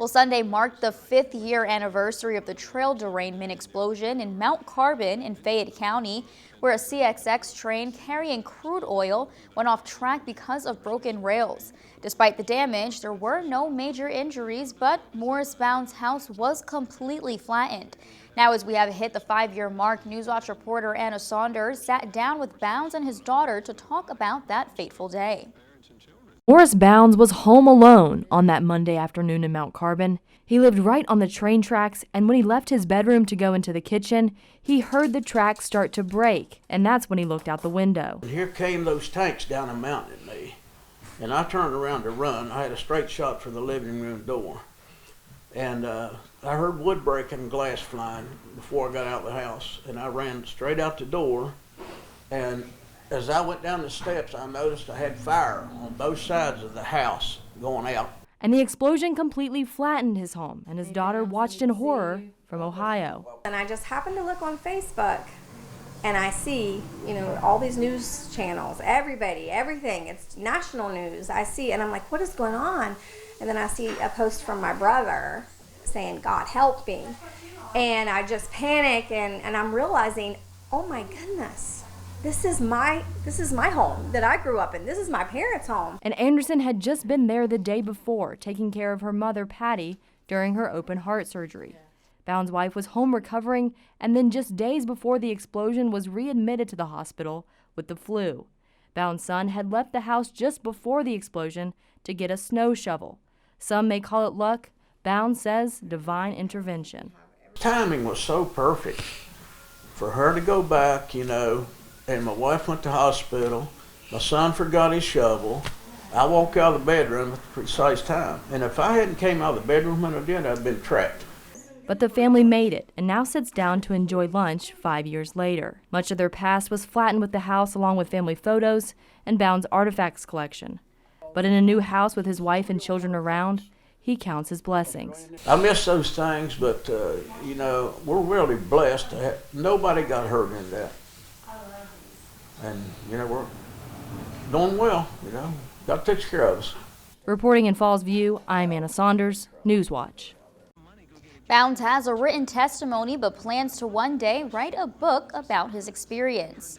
Well, Sunday marked the 5th year anniversary of the trail derailment explosion in Mount Carbon in Fayette County, where a CXX train carrying crude oil went off track because of broken rails. Despite the damage, there were no major injuries, but Morris Bound's house was completely flattened. Now, as we have hit the 5-year mark, Newswatch reporter Anna Saunders sat down with Bounds and his daughter to talk about that fateful day. Morris Bounds was home alone on that Monday afternoon in Mount Carbon. He lived right on the train tracks, and when he left his bedroom to go into the kitchen, he heard the tracks start to break, and that's when he looked out the window. And here came those tanks down the mountain at me, and I turned around to run. I had a straight shot for the living room door, and I heard wood breaking and glass flying before I got out of the house, and I ran straight out the door, and as I went down the steps, I noticed I had fire on both sides of the house going out. And the explosion completely flattened his home, and his daughter watched in horror from Ohio. And I just happened to look on Facebook, and I see, all these news channels, everybody, everything. It's national news. I see, and I'm like, what is going on? And then I see a post from my brother saying, God help me. And I just panic, and I'm realizing, oh my goodness. This is my home that I grew up in. This is my parents' home. And Anderson had just been there the day before, taking care of her mother, Patty, during her open heart surgery. Bound's wife was home recovering, and then just days before the explosion was readmitted to the hospital with the flu. Bound's son had left the house just before the explosion to get a snow shovel. Some may call it luck. Bound says divine intervention. Timing was so perfect for her to go back, and my wife went to hospital. My son forgot his shovel. I walked out of the bedroom at the precise time. And if I hadn't came out of the bedroom when I did, I'd been trapped. But the family made it and now sits down to enjoy lunch 5 years later. Much of their past was flattened with the house along with family photos and Bound's artifacts collection. But in a new house with his wife and children around, he counts his blessings. I miss those things, but, we're really blessed. Nobody got hurt in that. And, we're doing well, God takes care of us. Reporting in Falls View, I'm Anna Saunders, Newswatch. Bounds has a written testimony but plans to one day write a book about his experience.